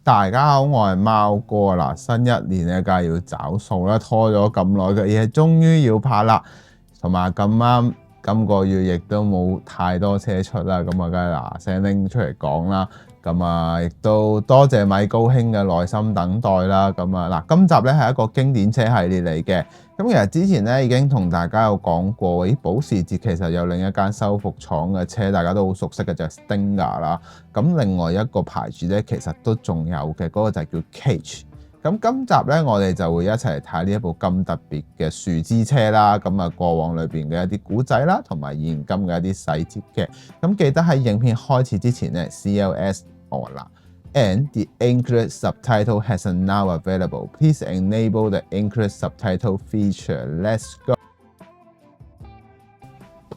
大家好，我係貓哥啦。新一年咧，梗係要找數啦，拖咗咁耐嘅嘢，終於要拍啦。同埋咁啱今個月亦都冇太多車出啦，咁啊，梗係嗱聲拎出嚟講啦。咁啊，亦都多謝米高兄嘅耐心等待啦。咁啊，嗱，今集咧係一個經典車系列嚟嘅。咁其實之前咧已經同大家有講過，保時捷其實有另一間修復廠嘅車，大家都好熟悉嘅就係 Stinger 啦。咁另外一個牌子咧，其實都仲有嘅，嗰個就係叫 Cage。咁今集咧，我哋就會一齊嚟睇呢一部咁特別嘅樹枝車啦。咁啊，過往裏邊嘅一啲古仔啦，同埋現今嘅一啲細節嘅。咁記得喺影片開始之前咧 ，CLS 我啦。And the English subtitle has now available. Please enable the English subtitle feature. Let's go.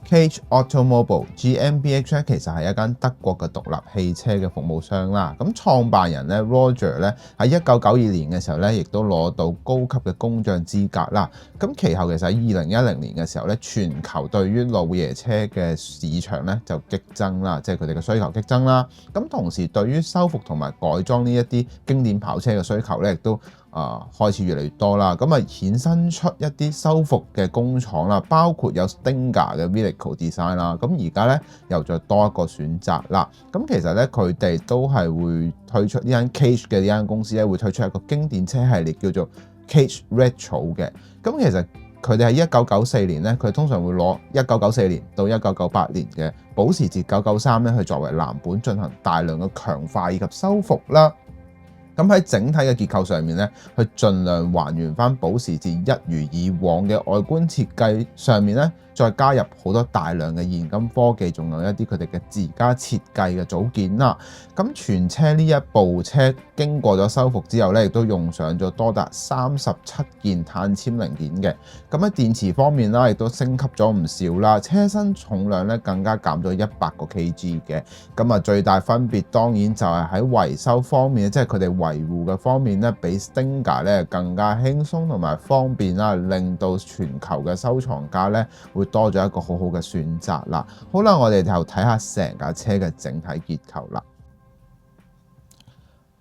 Cage Automobile GmbH 其實係一間德國嘅獨立汽車嘅服務商啦。咁創辦人咧 Roger 咧喺1992年嘅時候咧，亦都攞到高級嘅工匠資格啦。咁其後其實喺2010年嘅時候咧，全球對於老爺車嘅市場咧就激增啦，即係佢哋嘅需求激增啦。咁同時對於修復同埋改裝呢一啲經典跑車嘅需求咧，亦都開始越嚟越多啦，咁啊衍生出一啲修復嘅工廠啦，包括有 Stinger 嘅 Vehicle Design 啦，咁而家咧又再多一個選擇啦。咁其實咧佢哋都係會推出呢間 Cage 嘅呢間公司咧，會推出一個經典車系列叫做 Cage Retro 嘅。咁其實佢哋喺1994年咧，佢通常會攞1994年到1998年嘅保時捷993咧去作為藍本進行大量嘅強化以及修復啦。咁喺整體嘅結構上面咧，去盡量還原翻保時捷一如以往嘅外觀設計上面咧，再加入好多大量嘅現今科技，仲有一啲佢哋嘅自家設計嘅組件啦。咁全車呢一部車經過咗修復之後咧，亦都用上咗多達37件碳纖零件嘅。咁喺電池方面啦，亦都升級咗唔少啦。車身重量咧更加減咗100個 kg 嘅。咁啊，最大分別當然就係喺維修方面，即係佢哋維護嘅方面咧，比 Stinger 咧更加輕鬆同埋方便啦，令到全球嘅收藏家咧會多咗一個好好嘅選擇啦。好啦，我哋就睇下成架車嘅整體結構啦。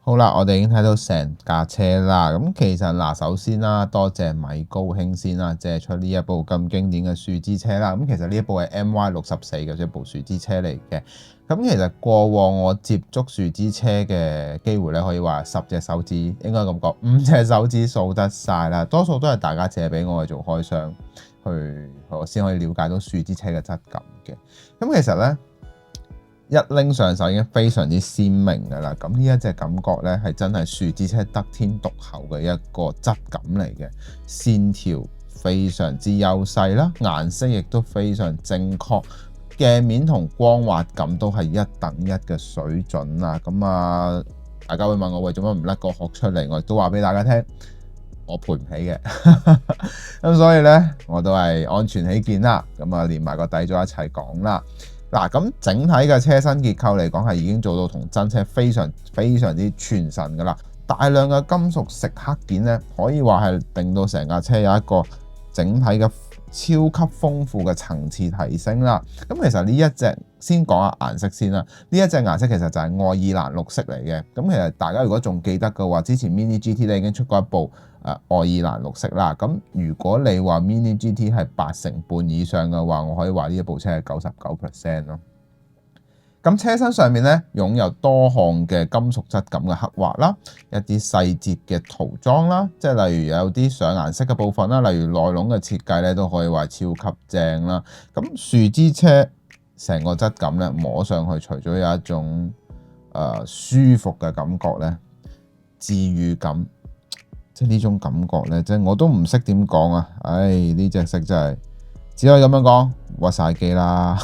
好啦，我哋已經睇到成架車啦。咁其實嗱，首先啦，多謝米高兄先啦，借出呢一部咁經典嘅樹枝車啦。咁其實呢一部係 MY64嘅一部樹枝車嚟嘅。咁其實過往我接觸樹枝車嘅機會咧，可以話10隻手指，應該咁講5隻手指數得晒啦。多數都係大家借俾我去做開箱，我先可以了解到樹枝車嘅質感嘅。咁其實咧，一拎上手已經非常之鮮明㗎啦。咁呢一隻感覺咧，係真係樹枝車得天獨厚嘅一個質感嚟嘅，線條非常之幼細啦，顏色亦都非常正確。鏡面同光滑感都係一等一嘅水準啦。咁啊，大家會問我，喂，做乜唔甩個殼出嚟？我亦都話俾大家聽，我賠唔起嘅。咁所以咧，我都係安全起見啦。咁啊，連埋個底座一齊講啦。嗱，咁整體嘅車身結構嚟講係已經做到同真車非常非常之傳神噶啦。大量嘅金屬蝕刻件咧，可以話係令到成架車有一個整體嘅超級豐富嘅層次提升啦。咁其實呢一隻先講下顏色先啦。呢一隻顏色其實就係愛爾蘭綠色嚟嘅。咁其實大家如果仲記得嘅話，之前 Mini GT 咧已經出過一部愛爾蘭綠色啦。咁如果你話 Mini GT 係80半以上嘅話，我可以話呢一部車係99% 咯。咁車身上面咧擁有多項嘅金屬質感嘅刻畫啦，一啲細節嘅塗裝啦，即係例如有啲上顏色嘅部分啦，例如內籠嘅設計咧都可以話超級正啦。咁樹枝車成個質感咧摸上去，除咗有一種舒服嘅感覺咧，治癒感，即係呢種感覺咧，即係我都唔識點講啊！唉，呢隻色真係只可以咁樣講，屈晒機啦。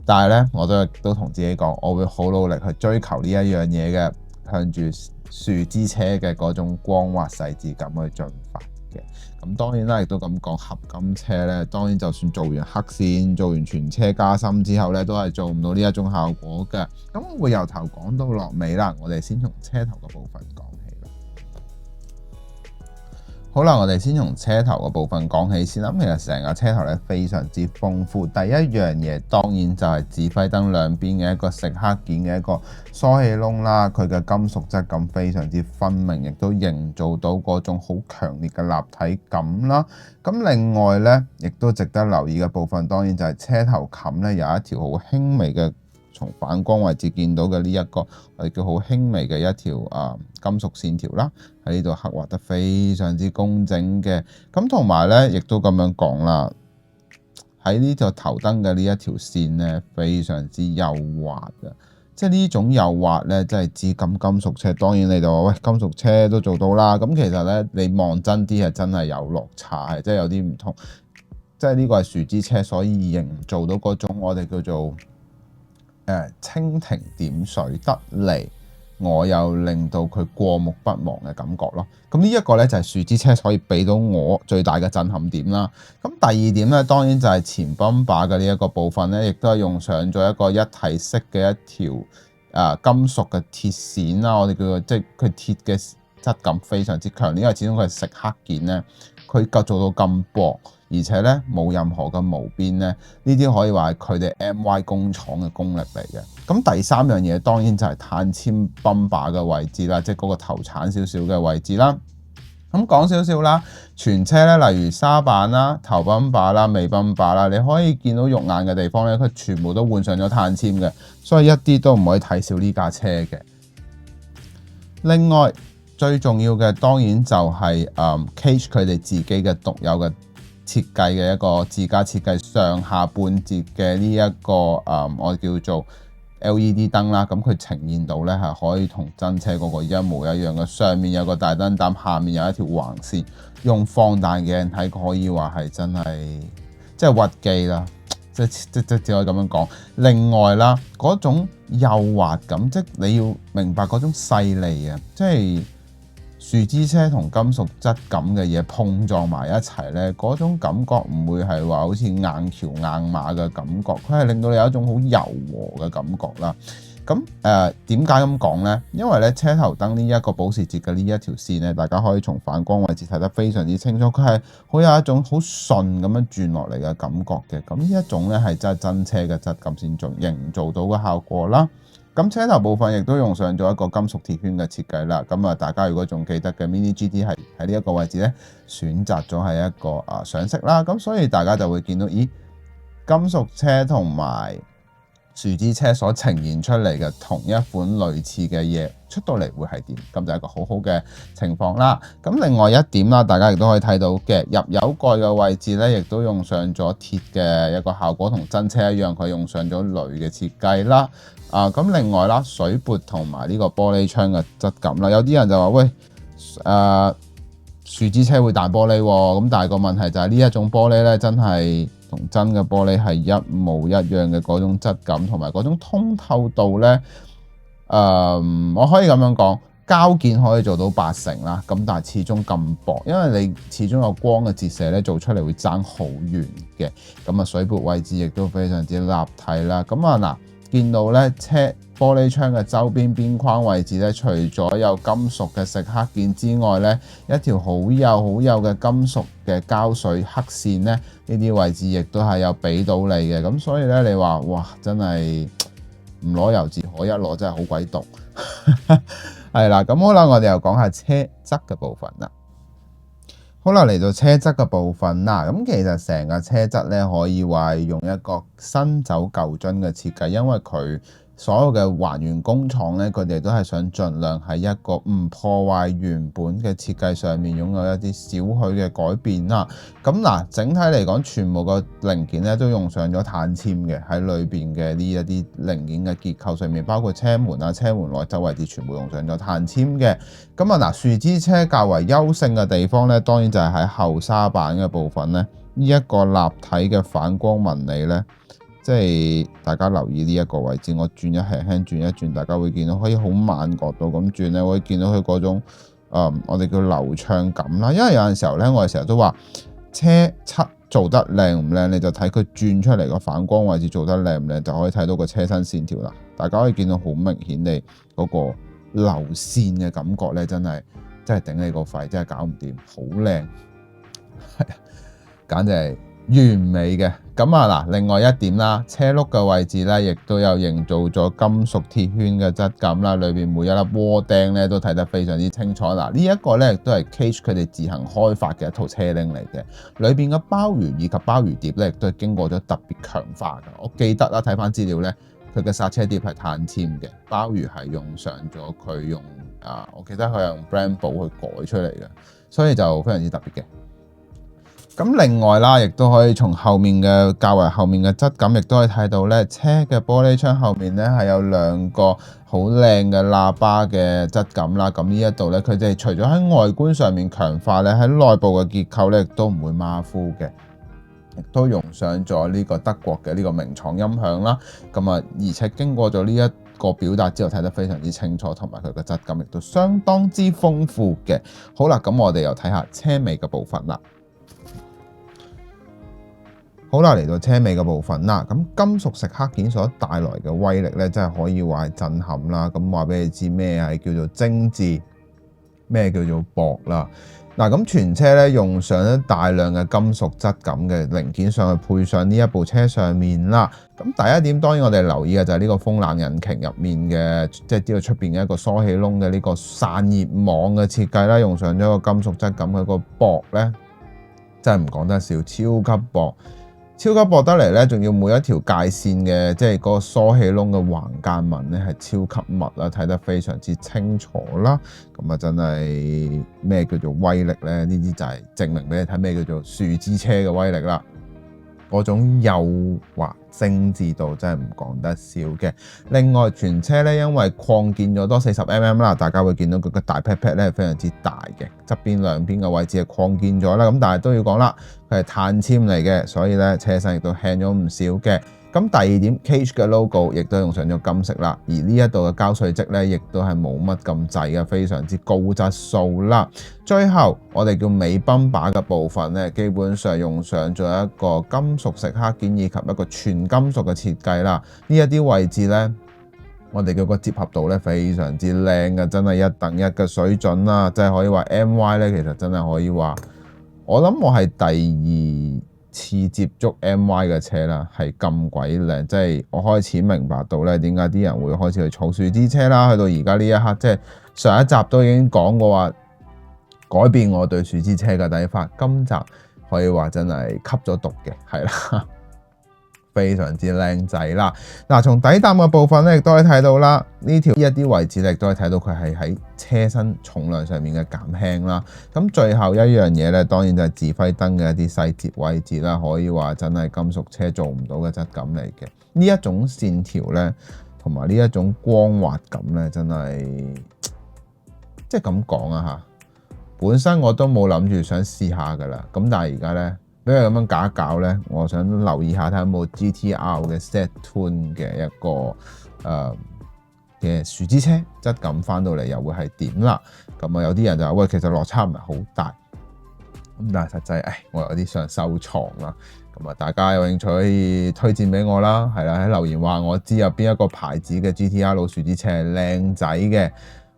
但係咧，我都同自己講，我會好努力去追求呢一樣嘢嘅，向住樹枝車嘅嗰種光滑細緻感去進發嘅。咁當然啦，亦都咁講，合金車咧，當然就算做完黑線、做完全車加深之後咧，都係做唔到呢一種效果嘅。咁我會由頭講到落尾啦，我哋先從車頭嘅部分講起啦。好啦，我哋先從車頭嘅部分講起先啦。其實成架車頭咧非常之豐富。第一樣嘢當然就係指揮燈兩邊嘅一個蝕刻件嘅一個疏氣窿啦。佢嘅金屬質感非常之分明，亦都營造到嗰種好強烈嘅立體感啦。咁另外咧，亦都值得留意嘅部分，當然就係車頭冚咧有一條好輕微嘅，從反光位置見到嘅呢一個我哋叫好輕微嘅一條金屬線條啦，喺呢度刻畫得非常之工整嘅。咁同埋咧，亦都咁樣講啦，喺呢個頭燈嘅呢一條線咧，非常之幼滑嘅。即係呢種幼滑咧，即係指金屬車。當然你就話喂，金屬車都做到啦。咁其實咧，你望真啲係真係有落差，係即係有啲唔同。即係呢個係樹脂車，所以營造到嗰種我哋叫做蜻蜓點水得嚟，我又令到佢過目不忘嘅感覺咯。咁呢一個咧就係樹脂車可以俾到我最大嘅震撼點啦。咁第二點咧，當然就係前泵把嘅呢一個部分咧，亦都係用上咗一個一體式嘅一條金屬嘅鐵線啦。我哋叫做即係佢鐵嘅質感非常之強烈，因為始終佢係蝕刻件咧，佢夠做到咁薄。而且咧冇任何嘅毛邊咧，呢啲可以話係佢哋 MY 工廠嘅功力嚟嘅。咁第三樣嘢當然就係碳纖泵把嘅位置啦，即係嗰個頭鏟少少嘅位置啦。咁講少少啦，全車咧，例如沙板啦、頭泵把啦、尾泵把啦，你可以見到肉眼嘅地方咧，佢全部都換上咗碳纖嘅，所以一啲都唔可以睇少呢架車嘅。另外最重要嘅當然就係Cage 佢哋自己嘅獨有嘅設計嘅一個自家設計上下半截嘅呢一個我叫做 LED 燈啦，咁佢呈現到咧係可以同真車嗰個一模一樣嘅，上面有個大燈膽，下面有一條橫線，用放大鏡睇可以話係真係即係屈機啦，即只可以咁樣講。另外啦，嗰種幼滑感，即你要明白嗰種細膩啊，即係。樹脂車同金屬質感嘅嘢碰撞埋一齊咧，嗰種感覺唔會係話好似硬橋硬馬嘅感覺，佢係令到你有一種好柔和嘅感覺啦。咁點解咁講咧？因為咧車頭燈呢一個保時捷嘅呢一條線咧，大家可以從反光位置睇得非常之清楚，佢係好有一種好順咁樣轉落嚟嘅感覺嘅。咁呢一種咧係真係真車嘅質感先營造到嘅效果啦。咁車頭部分亦都用上咗一個金屬鐵圈嘅設計啦。咁大家如果仲記得嘅 Mini GT 係喺呢一個位置咧，選擇咗係一個上色啦。咁所以大家就會見到，咦，金屬車同埋樹脂車所呈現出嚟嘅同一款類似嘅嘢出到嚟會係點？咁就係一個好好嘅情況啦。咁另外一點啦，大家亦都可以睇到嘅入油蓋嘅位置咧，亦都用上咗鐵嘅一個效果，同真車一樣，佢用上咗鋁嘅設計啦。咁另外啦，水撥同埋呢個玻璃窗嘅質感啦，有啲人就話喂，樹脂車會彈玻璃喎，咁但係個問題就係呢一種玻璃咧，真係同真嘅玻璃係一模一樣嘅嗰種質感同埋嗰種通透度咧。我可以咁樣講，膠件可以做到80%啦，咁但係始終咁薄，因為你始終有光嘅折射咧，做出嚟會爭好遠嘅。咁水撥位置亦都非常之立體啦。咁嗱。見到咧車玻璃窗嘅周邊邊框位置咧，除咗有金屬嘅蝕刻件之外咧，一條好幼嘅金屬嘅膠水黑線咧，呢啲位置亦都係有俾到你嘅。咁所以咧，你話哇，真係唔攞油自可，一攞真係好鬼毒。係啦，咁好啦，我哋又講下車側嘅部分啦。好啦，嚟到車側嘅部分啦，咁其實成個車側咧可以話用一個新酒舊樽嘅設計，因為佢所有嘅還原工廠咧，佢哋都係想盡量喺一個唔破壞原本嘅設計上面擁有一啲少許嘅改變啦。咁整體嚟講，全部個零件咧都用上咗碳纖嘅喺裏邊嘅呢一啲零件嘅結構上面，包括車門啊、車門內側位置全部用上咗碳纖嘅。咁樹脂車較為優勝嘅地方咧，當然就係喺後沙板嘅部分咧，呢一個立體嘅反光紋理咧。即係大家留意呢一個位置，我轉輕轉一轉，大家會見到可以好慢角度咁轉咧，會見到佢嗰種我哋叫流暢感啦。因為有陣時候咧，我哋成日都話車漆做得靚唔靚，你就睇佢轉出嚟個反光位置做得靚唔靚，就可以睇到個車身線條啦。大家可以見到好明顯地嗰個流線嘅感覺咧，真係真係頂你個肺，真係搞唔掂，好靚，係啊，簡直係完美嘅。咁啊嗱，另外一點啦，車轆嘅位置咧，亦都有營造咗金屬鐵圈嘅質感啦，裏邊每一粒窩釘咧都睇得非常之清楚。嗱，呢一個咧亦都係 Cage 佢哋自行開發嘅一套車鈴嚟嘅，裏邊嘅鮑魚以及鮑魚碟咧，亦都係經過咗特別強化嘅。我記得啦，睇翻資料咧，佢嘅剎車碟係碳纖嘅，鮑魚係用上咗佢用我記得佢係用 Brembo 去改出嚟嘅，所以就非常之特別嘅。咁另外啦，亦都可以從後面嘅較為後面嘅質感，亦都可以睇到咧，車嘅玻璃窗後面咧係有兩個好靚嘅喇叭嘅質感啦。咁呢一度咧，佢哋除咗喺外觀上面強化咧，喺內部嘅結構咧亦都唔會馬虎嘅，亦都用上咗呢個德國嘅呢個名廠音響啦。咁啊，而且經過咗呢一個表達之後，睇得非常之清楚，同埋佢嘅質感亦都相當之豐富嘅。好啦，咁我哋又睇下車尾嘅部分啦。好啦，嚟到車尾嘅部分啦，咁金屬蝕刻件所帶來嘅威力咧，真係可以話係震撼啦。咁話俾你知咩係叫做精緻，咩叫做薄啦。嗱，咁全車咧用上咗大量嘅金屬質感嘅零件上去配上呢一部車上面啦。咁第一點當然我哋留意嘅就係呢個風冷引擎入面嘅，即係知道出邊嘅一個疏氣窿嘅呢個散熱網嘅設計啦，用上咗個金屬質感，佢個薄咧真係唔講得笑，超級薄。超級薄得嚟咧，仲要每一條界線嘅，即係嗰個疏氣窿嘅橫間紋咧，係超級密啦，睇得非常之清楚啦。咁啊，真係咩叫做威力咧？呢啲就係證明俾你睇咩叫做樹脂車嘅威力啦。嗰種幼滑精緻度真係唔講得笑嘅。另外，全車咧因為擴建咗多40mm啦，大家會見到佢個大 pat pat 咧係非常之大嘅，側邊兩邊嘅位置係擴建咗啦。咁但係都要講啦，佢係碳纖嚟嘅，所以咧車身亦都輕咗唔少嘅。咁第二點 Cage 嘅 logo 亦都用上咗金色啦，而呢一度嘅膠碎跡咧，亦都係冇乜咁滯嘅，非常之高質素啦。最後我哋叫尾泵把嘅部分咧，基本上用上咗一個金屬蝕刻件以及一個全金屬嘅設計啦。呢一啲位置咧，我哋叫個接合度咧非常之靚嘅，真係一等一嘅水準啦。即係可以話 MY 咧，其實真係可以話，我諗我係第二次接觸 MY 嘅車啦，係咁鬼靚，即係我開始明白到咧點解啲人會開始去儲樹脂車啦。去到而家呢一刻，即係上一集都已經講過話改變我對樹脂車嘅睇法，今集可以話真係吸咗毒嘅，係啦。非常之靚仔啦！嗱，從底膽嘅部分咧，亦都可以睇到啦。呢條一啲位置咧，亦都可以睇到佢係喺車身重量上面嘅減輕啦。咁最後一樣嘢咧，當然就係指揮燈嘅一啲細節位置啦。可以話真係金屬車做唔到嘅質感嚟嘅。呢一種線條咧，同埋呢一種光滑感咧，真係即係咁講啊嚇！本身我都冇諗住想試下噶啦，咁但係而家咧。俾佢咁樣搞一搞咧，我想留意下睇下有冇 GTR 嘅 Z-Tune 嘅一個嘅樹脂車質感翻到嚟又會係點啦？咁啊有啲人就話喂，其實落差唔係好大，咁但係實際我有啲想收藏啦。咁啊大家有興趣可以推薦俾我啦，係啦，喺留言話我知有邊一個牌子嘅 GTR 老樹脂車係靚仔嘅。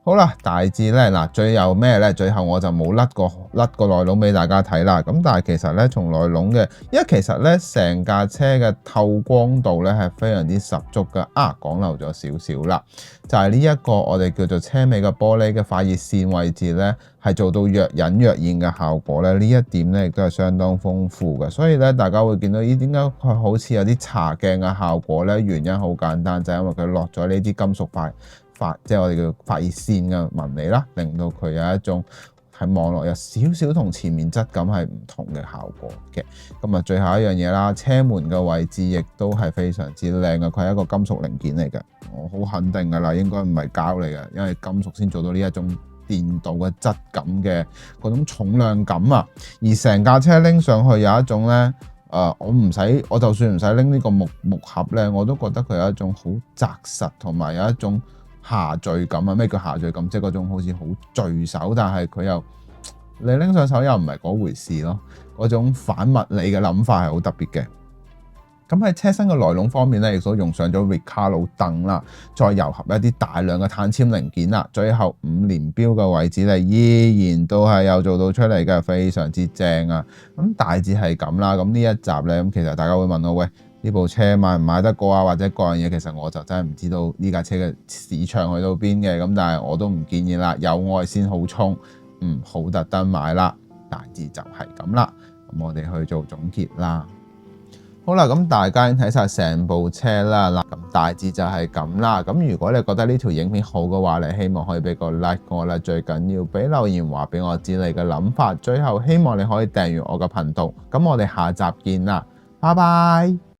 好啦，大致咧嗱，最後咩咧？最後我就冇甩個內籠俾大家睇啦。咁但係其實咧，從內籠嘅，因為其實咧成架車嘅透光度咧係非常之十足嘅。講漏咗少少啦，就係呢一個我哋叫做車尾嘅玻璃嘅發熱線位置咧，係做到若隱若現嘅效果咧。呢一點咧亦都係相當豐富嘅。所以咧，大家會見到咦，點解佢好似有啲茶鏡嘅效果咧？原因好簡單，就係因為佢落咗呢啲金屬塊。即係我哋叫發熱線嘅紋理啦，令到佢有一種喺望落有少少同前面質感係唔同嘅效果嘅。咁啊，最後一樣嘢啦，車門嘅位置亦都係非常之靚嘅，佢係一個金屬零件嚟嘅，我好肯定㗎啦，應該唔係膠嚟嘅，因為金屬先做到呢一種電鍍嘅質感嘅嗰種重量感啊。而成架車拎上去有一種咧，我就算唔使拎呢個木盒咧，我都覺得佢有一種好紮實，同埋有一種下墜感啊！咩叫下墜感？即係嗰種好似好墜手，但係佢又你拎上手又唔係嗰回事咯。嗰種反物理嘅諗法係好特別嘅。咁喺車身嘅內籠方面咧，亦都用上咗 Recaro 凳啦，再糅合一啲大量嘅碳纖零件啦，最後5連標嘅位置咧，依然都係有做到出嚟嘅，非常之正啊！咁大致係咁啦。咁呢一集咧，咁其實大家會問我，喂，呢部車買唔買得過啊？或者各樣嘢，其實我就真係唔知道呢架車嘅市場去到邊嘅。咁但係我都唔建議啦，有愛先好衝，唔好特登買啦。大致就係咁啦。咁我哋去做總結啦。好啦，咁大家已經睇晒成部車啦，嗱，咁大致就係咁啦。咁如果你覺得呢條影片好嘅話，你希望可以俾個 like 我啦，最緊要俾留言話俾我知你嘅諗法。最後希望你可以訂閱我嘅頻道。咁我哋下集見啦，拜拜。